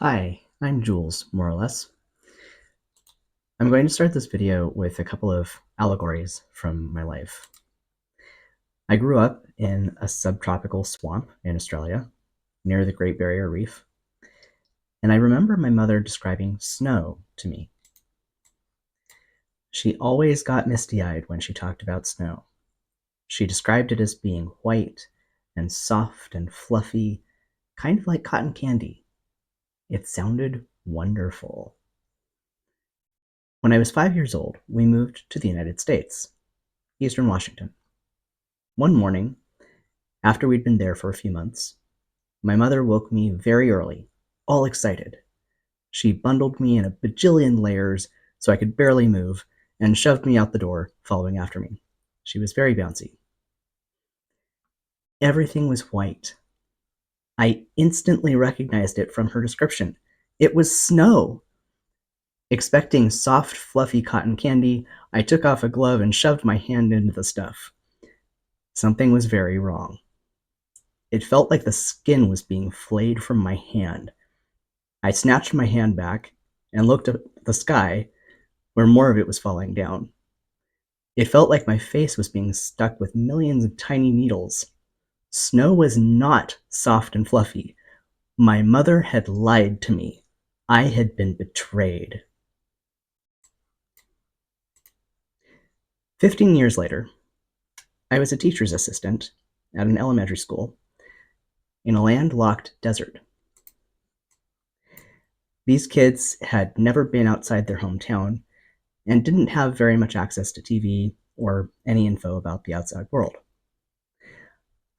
Hi, I'm Jules, more or less. I'm going to start this video with a couple of allegories from my life. I grew up in a subtropical swamp in Australia, near the Great Barrier Reef, and I remember my mother describing snow to me. She always got misty-eyed when she talked about snow. She described it as being white and soft and fluffy, kind of like cotton candy. It sounded wonderful. When I was 5 years old, we moved to the United States, Eastern Washington. One morning, after we'd been there for a few months, my mother woke me very early, all excited. She bundled me in a bajillion layers so I could barely move and shoved me out the door, following after me. She was very bouncy. Everything was white. I instantly recognized it from her description. It was snow. Expecting soft, fluffy cotton candy, I took off a glove and shoved my hand into the stuff. Something was very wrong. It felt like the skin was being flayed from my hand. I snatched my hand back and looked at the sky where more of it was falling down. It felt like my face was being stuck with millions of tiny needles. Snow was not soft and fluffy. My mother had lied to me. I had been betrayed. 15 years later, I was a teacher's assistant at an elementary school in a landlocked desert. These kids had never been outside their hometown and didn't have very much access to TV or any info about the outside world.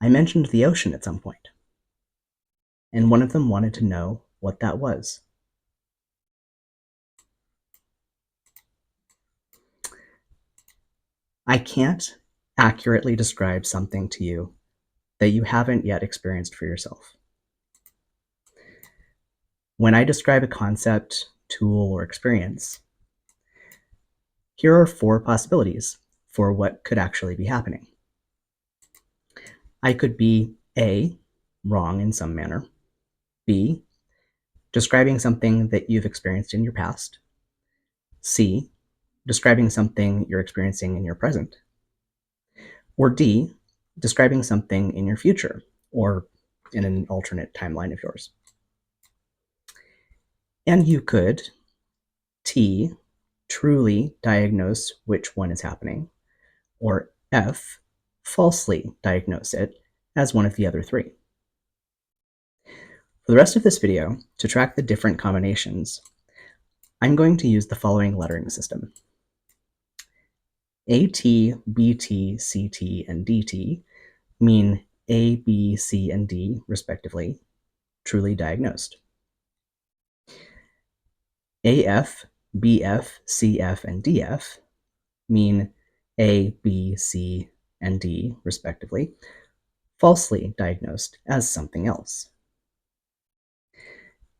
I mentioned the ocean at some point, and one of them wanted to know what that was. I can't accurately describe something to you that you haven't yet experienced for yourself. When I describe a concept, tool, or experience, here are 4 possibilities for what could actually be happening. I could be A, wrong in some manner, B, describing something that you've experienced in your past, C, describing something you're experiencing in your present, or D, describing something in your future or in an alternate timeline of yours. And you could T, truly diagnose which one is happening, or F, falsely diagnose it as one of the other 3. For the rest of this video, to track the different combinations, I'm going to use the following lettering system. AT, BT, CT, and DT mean A, B, C, and D, respectively, truly diagnosed. AF, BF, CF, and DF mean A, B, C, and D, respectively, falsely diagnosed as something else.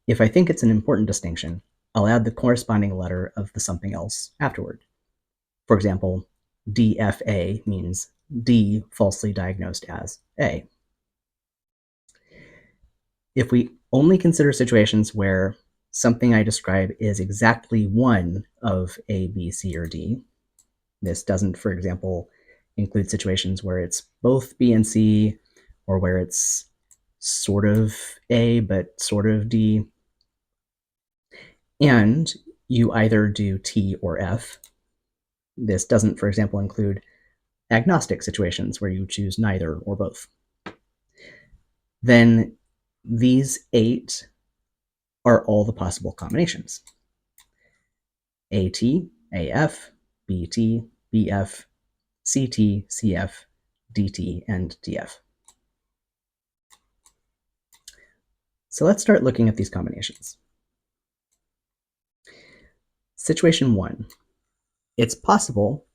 If I think it's an important distinction, I'll add the corresponding letter of the something else afterward. For example, DFA means D falsely diagnosed as A. If we only consider situations where something I describe is exactly one of A, B, C, or D, this doesn't, for example, include situations where it's both B and C, or where it's sort of A but sort of D, and you either do T or F. This doesn't, for example, include agnostic situations where you choose neither or both. Then these 8 are all the possible combinations. AT, AF, BT, BF, CT, CF, DT, and DF. So let's start looking at these combinations. Situation 1. It's possible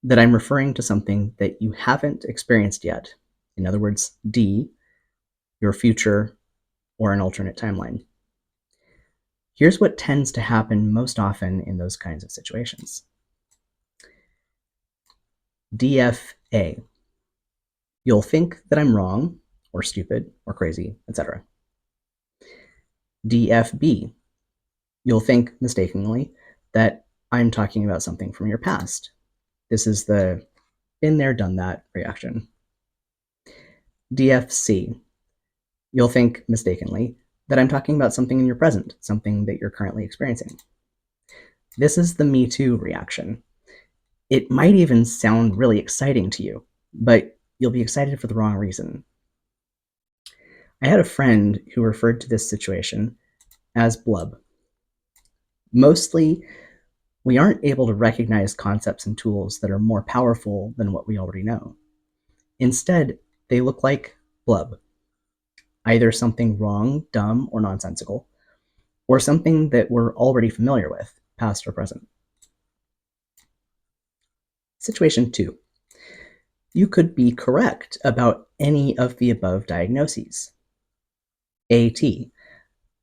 that I'm referring to something that you haven't experienced yet. In other words, D, your future or an alternate timeline. Here's what tends to happen most often in those kinds of situations. DFA. You'll think that I'm wrong, or stupid, or crazy, etc. DFB. You'll think mistakenly that I'm talking about something from your past. This is the been there, done that reaction. DFC. You'll think mistakenly that I'm talking about something in your present, something that you're currently experiencing. This is the me too reaction. It might even sound really exciting to you, but you'll be excited for the wrong reason. I had a friend who referred to this situation as blub. Mostly, we aren't able to recognize concepts and tools that are more powerful than what we already know. Instead, they look like blub, either something wrong, dumb, or nonsensical, or something that we're already familiar with, past or present. Situation 2. You could be correct about any of the above diagnoses. AT.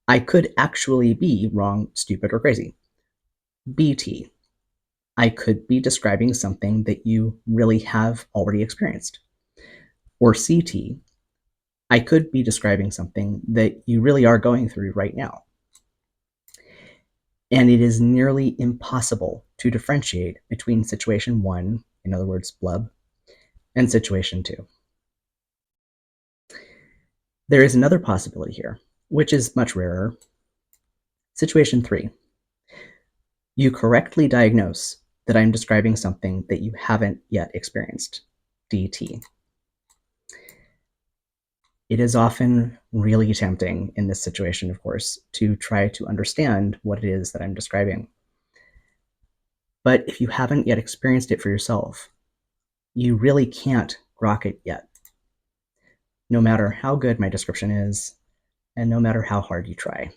I could actually be wrong, stupid, or crazy. BT. I could be describing something that you really have already experienced. Or CT. I could be describing something that you really are going through right now. And it is nearly impossible to differentiate between situation 1, in other words, blub, and situation 2. There is another possibility here, which is much rarer. Situation 3. You correctly diagnose that I'm describing something that you haven't yet experienced, DT. It is often really tempting in this situation, of course, to try to understand what it is that I'm describing. But if you haven't yet experienced it for yourself, you really can't grok it yet, no matter how good my description is, and no matter how hard you try.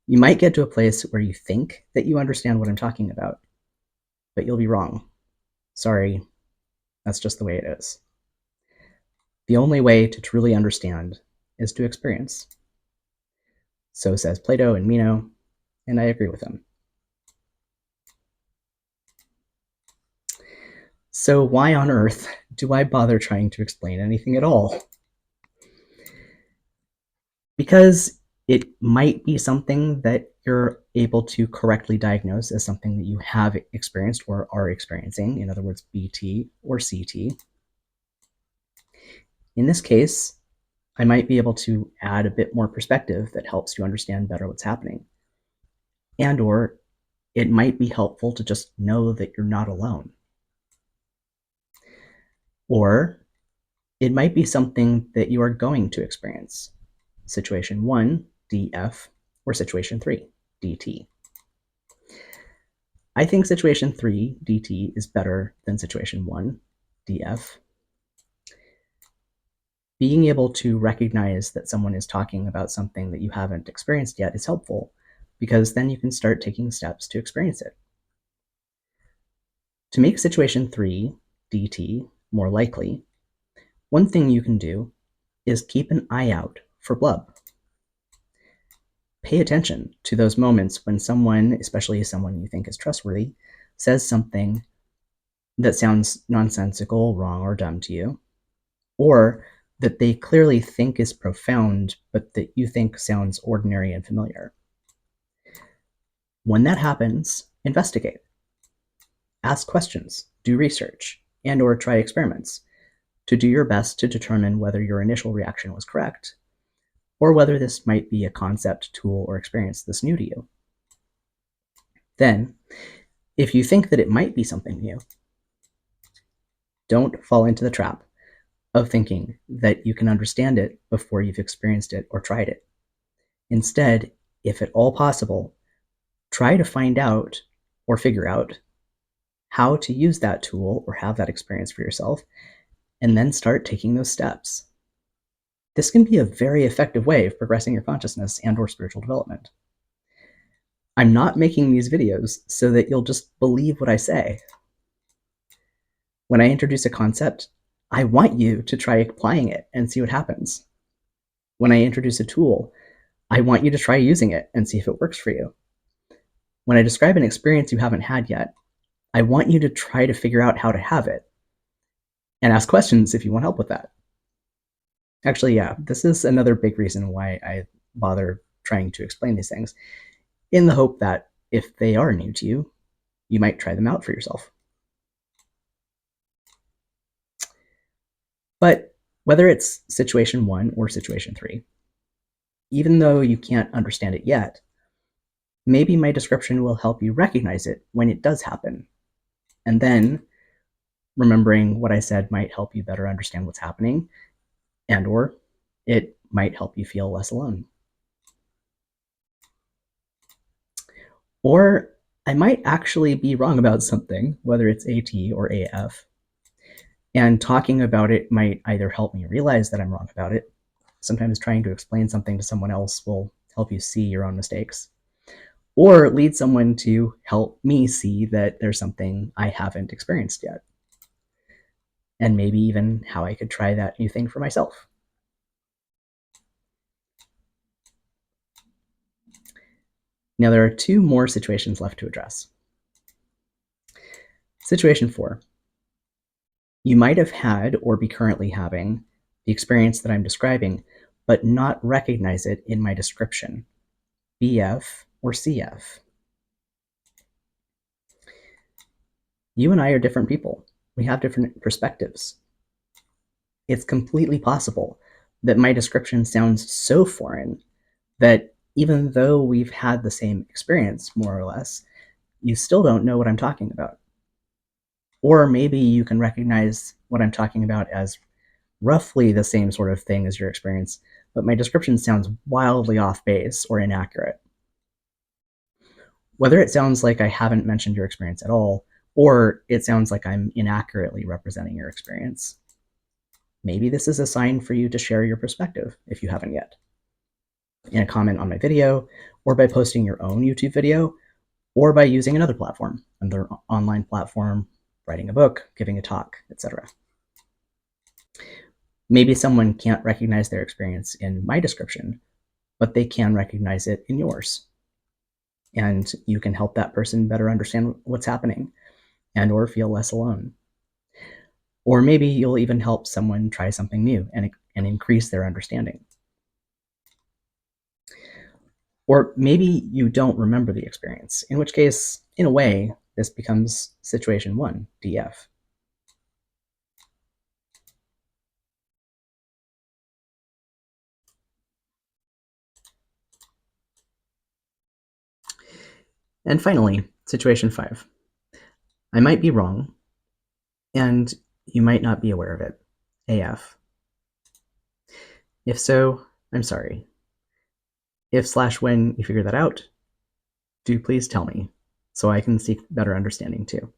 You might get to a place where you think that you understand what I'm talking about, but you'll be wrong. Sorry, that's just the way it is. The only way to truly understand is to experience. So says Plato and Meno, and I agree with them. So why on earth do I bother trying to explain anything at all? Because it might be something that you're able to correctly diagnose as something that you have experienced or are experiencing, in other words, BT or CT. In this case, I might be able to add a bit more perspective that helps you understand better what's happening. And or it might be helpful to just know that you're not alone. Or it might be something that you are going to experience. Situation 1, DF, or situation 3, DT. I think situation 3, DT, is better than situation 1, DF. Being able to recognize that someone is talking about something that you haven't experienced yet is helpful, because then you can start taking steps to experience it. To make situation 3, DT, more likely, one thing you can do is keep an eye out for blub. Pay attention to those moments when someone, especially someone you think is trustworthy, says something that sounds nonsensical, wrong, or dumb to you, or that they clearly think is profound, but that you think sounds ordinary and familiar. When that happens, investigate. Ask questions, do research, and or try experiments to do your best to determine whether your initial reaction was correct, or whether this might be a concept, tool, or experience that's new to you. Then, if you think that it might be something new, don't fall into the trap of thinking that you can understand it before you've experienced it or tried it. Instead, if at all possible, try to find out or figure out how to use that tool or have that experience for yourself, and then start taking those steps. This can be a very effective way of progressing your consciousness and or spiritual development. I'm not making these videos so that you'll just believe what I say. When I introduce a concept, I want you to try applying it and see what happens. When I introduce a tool, I want you to try using it and see if it works for you. When I describe an experience you haven't had yet, I want you to try to figure out how to have it and ask questions if you want help with that. Actually, yeah, this is another big reason why I bother trying to explain these things, in the hope that if they are new to you, you might try them out for yourself. But whether it's situation 1 or situation 3, even though you can't understand it yet, maybe my description will help you recognize it when it does happen. And then remembering what I said might help you better understand what's happening, and or it might help you feel less alone. Or I might actually be wrong about something, whether it's AT or AF, and talking about it might either help me realize that I'm wrong about it. Sometimes trying to explain something to someone else will help you see your own mistakes, or lead someone to help me see that there's something I haven't experienced yet, and maybe even how I could try that new thing for myself. Now, there are 2 more situations left to address. Situation 4. You might have had or be currently having the experience that I'm describing, but not recognize it in my description, BF or CF. You and I are different people. We have different perspectives. It's completely possible that my description sounds so foreign that even though we've had the same experience, more or less, you still don't know what I'm talking about. Or maybe you can recognize what I'm talking about as roughly the same sort of thing as your experience, but my description sounds wildly off base or inaccurate. Whether it sounds like I haven't mentioned your experience at all, or it sounds like I'm inaccurately representing your experience, maybe this is a sign for you to share your perspective if you haven't yet, in a comment on my video, or by posting your own YouTube video, or by using another platform, another online platform, writing a book, giving a talk, etc. Maybe someone can't recognize their experience in my description, but they can recognize it in yours. And you can help that person better understand what's happening and or feel less alone. Or maybe you'll even help someone try something new and increase their understanding. Or maybe you don't remember the experience, in which case, in a way, this becomes situation 1, DF. And finally, situation 5. I might be wrong, and you might not be aware of it, AF. If so, I'm sorry. If/when you figure that out, do please tell me, so I can seek better understanding too.